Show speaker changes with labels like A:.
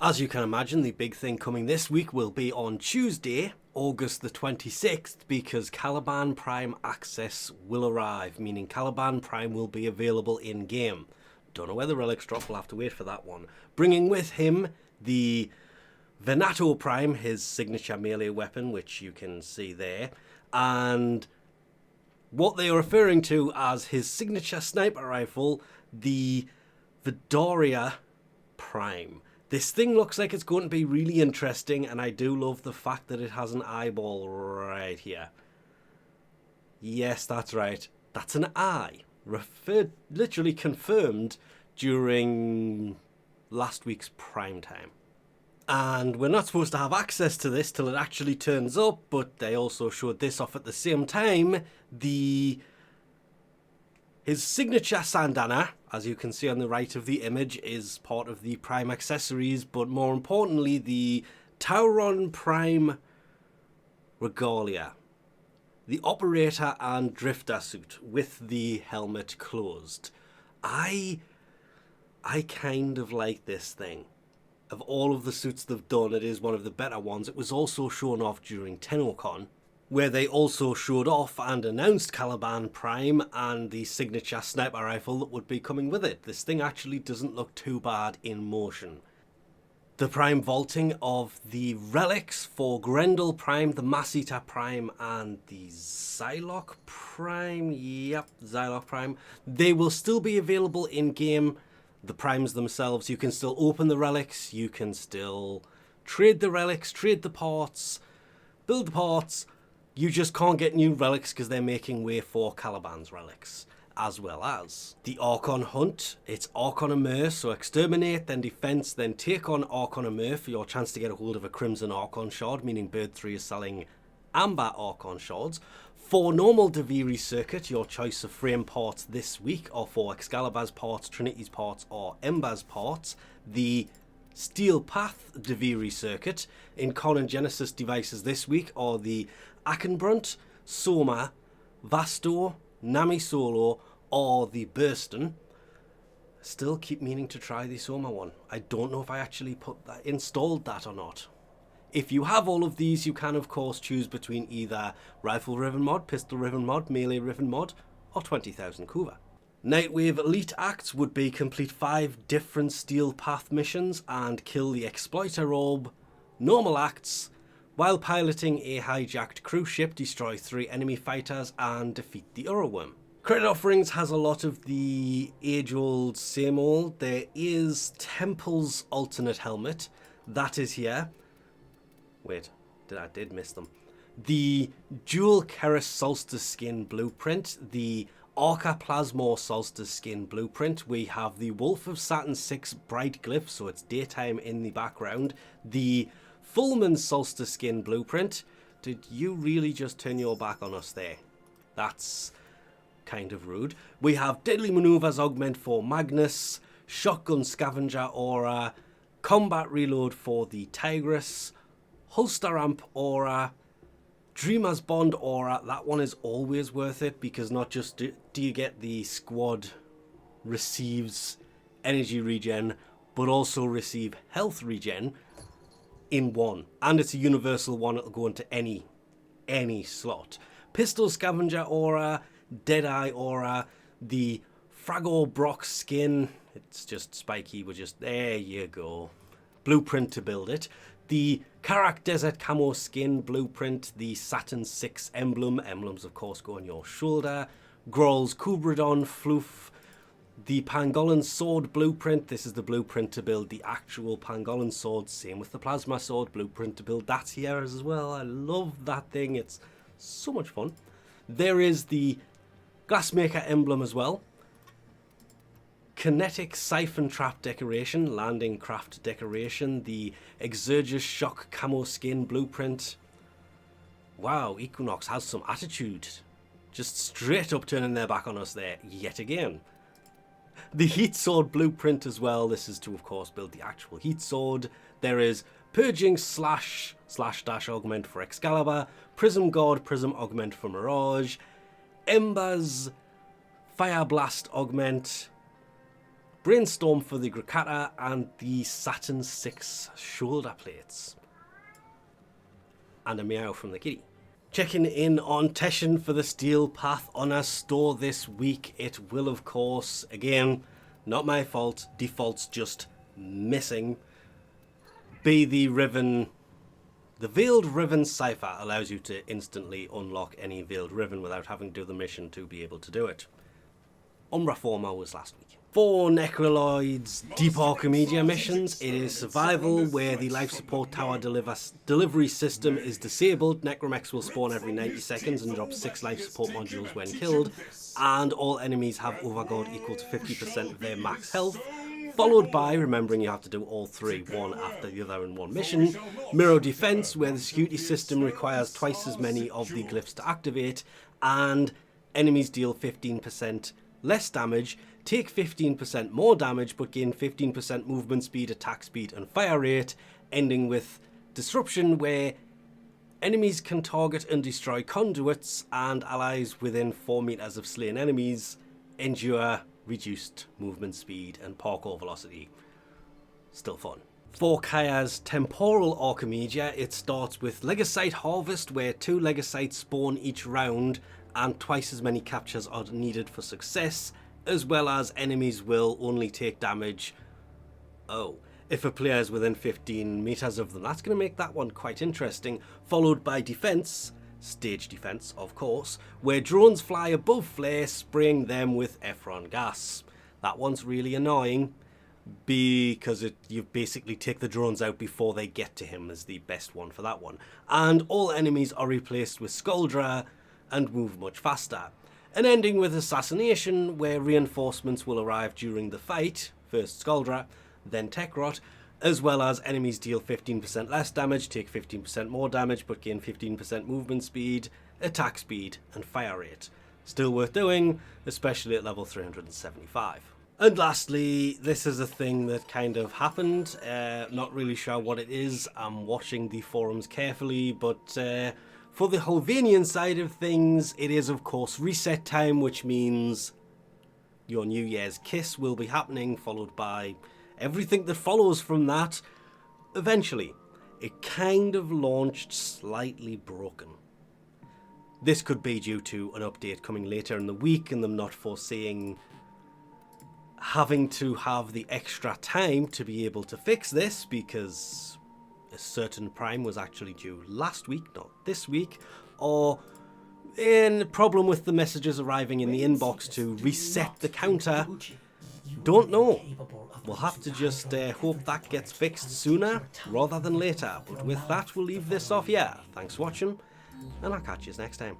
A: As you can imagine, the big thing coming this week will be on Tuesday, August the 26th, because Caliban Prime Access will arrive, meaning Caliban Prime will be available in-game. Don't know where the relics drop, we'll have to wait for that one. Bringing with him the Venato Prime, his signature melee weapon, which you can see there, and what they are referring to as his signature sniper rifle, the Vidoria Prime. This thing looks like it's going to be really interesting, and I do love the fact that it has an eyeball right here. Yes, that's right. That's an eye. Literally confirmed during last week's prime time. And we're not supposed to have access to this till it actually turns up, but they also showed this off at the same time. His signature sandana, as you can see on the right of the image, is part of the Prime accessories, but more importantly, the Tauron Prime Regalia. The Operator and Drifter suit with the helmet closed. I kind of like this thing. Of all of the suits they've done, it is one of the better ones. It was also shown off during TennoCon, where they also showed off and announced Caliban Prime and the signature sniper rifle that would be coming with it. This thing actually doesn't look too bad in motion. The Prime vaulting of the relics for Grendel Prime, the Mass-Eater Prime, and the Xyloch Prime. Yep, Xyloch Prime. They will still be available in-game. The primes themselves, you can still open the relics, you can still trade the relics, trade the parts, build the parts. You just can't get new relics because they're making way for Caliban's relics, as well as the Archon Hunt. It's Archon Amur, so exterminate, then defense, then take on Archon Amur for your chance to get a hold of a Crimson Archon Shard, meaning Bird 3 is selling Amber Archon Shards. For normal Duviri circuit, your choice of frame parts this week are for Excalibur's parts, Trinity's parts, or Ember's parts. The Steel Path Duviri circuit in Con and Genesis devices this week are the Akenbrunt, Soma, Vasto, Nami Solo, or the Burston. Still keep meaning to try the Soma one. I don't know if I actually installed that or not. If you have all of these, you can of course choose between either Rifle Riven Mod, Pistol Riven Mod, Melee Riven Mod, or 20,000 Kuva. Nightwave Elite Acts would be complete 5 different Steel Path missions and kill the Exploiter Orb. Normal Acts, while piloting a hijacked cruise ship, destroy 3 enemy fighters and defeat the Uroworm. Credit Offerings has a lot of the age-old, same-old. There is Temple's alternate helmet. That is here. Wait, I did miss them. The Dual Keris Solstice Skin Blueprint, the Arca Plasmor Solstice Skin Blueprint. We have the Wolf of Saturn 6 Bright Glyph, so it's daytime in the background. The Fullman Solstice Skin Blueprint. Did you really just turn your back on us there? That's kind of rude. We have Deadly Maneuvers Augment for Magnus, Shotgun Scavenger Aura, Combat Reload for the Tigress, Holster Ramp Aura, Dreamer's Bond Aura. That one is always worth it because not just do you get the squad receives energy regen, but also receive health regen in one. And it's a universal one, it'll go into any slot. Pistol Scavenger Aura, Deadeye Aura, the Fragor Brock Skin. It's just spiky, there you go. Blueprint to build it. The Karak Desert Camo Skin Blueprint, the Saturn 6 Emblem. Emblems, of course, go on your shoulder. Grol's Kubradon Floof. The Pangolin Sword Blueprint. This is the blueprint to build the actual Pangolin Sword. Same with the Plasma Sword Blueprint to build that here as well. I love that thing. It's so much fun. There is the Glassmaker Emblem as well. Kinetic Siphon Trap Decoration, Landing Craft Decoration, the Exergus Shock Camo Skin Blueprint. Wow, Equinox has some attitude. Just straight up turning their back on us there, yet again. The Heat Sword Blueprint as well. This is to, of course, build the actual Heat Sword. There is Purging Slash Dash Augment for Excalibur, Prism Guard Prism Augment for Mirage, Ember's Fire Blast Augment, Brainstorm for the Grakata, and the Saturn 6 shoulder plates. And a meow from the kitty. Checking in on Teshin for the Steel Path Honor store this week. It will, of course, again, not my fault, default's just missing, be the Riven. The Veiled Riven Cipher allows you to instantly unlock any Veiled Riven without having to do the mission to be able to do it. Umbra Forma was last week. For Necraloid's Deep Archimedia missions, it is survival, where the life support tower delivery system is disabled. Necromechs will spawn every 90 seconds and drop 6 life support modules when killed, and all enemies have overguard equal to 50% of their max health, followed by, remembering you have to do all 3, one after the other in one mission, Mirror Defense, where the security system requires twice as many of the glyphs to activate, and enemies deal 15% less damage, take 15% more damage, but gain 15% movement speed, attack speed, and fire rate, ending with Disruption, where enemies can target and destroy conduits, and allies within 4 meters of slain enemies endure reduced movement speed and parkour velocity. Still fun. For Kaya's Temporal Archimedia, it starts with Legocyte Harvest, where 2 Legocytes spawn each round, and twice as many captures are needed for success, as well as enemies will only take damage if a player is within 15 meters of them. That's going to make that one quite interesting. Followed by Defense, Stage Defense of course, where drones fly above Flare, spraying them with Ephron gas. That one's really annoying because you basically take the drones out before they get to him, is the best one for that one. And all enemies are replaced with Skuldra and move much faster. And ending with Assassination, where reinforcements will arrive during the fight, first Skuldra, then Tekrot, as well as enemies deal 15% less damage, take 15% more damage, but gain 15% movement speed, attack speed, and fire rate. Still worth doing, especially at level 375. And lastly, this is a thing that kind of happened, not really sure what it is, I'm watching the forums carefully, but for the Holvanian side of things, it is of course reset time, which means your New Year's Kiss will be happening, followed by everything that follows from that. Eventually, it kind of launched slightly broken. This could be due to an update coming later in the week and them not foreseeing having to have the extra time to be able to fix this, because a certain prime was actually due last week, not this week, or a problem with the messages arriving in the inbox to reset the counter. Don't know. We'll have to just hope that gets fixed sooner rather than later. But with that, we'll leave this off here. Thanks for watching, and I'll catch you next time.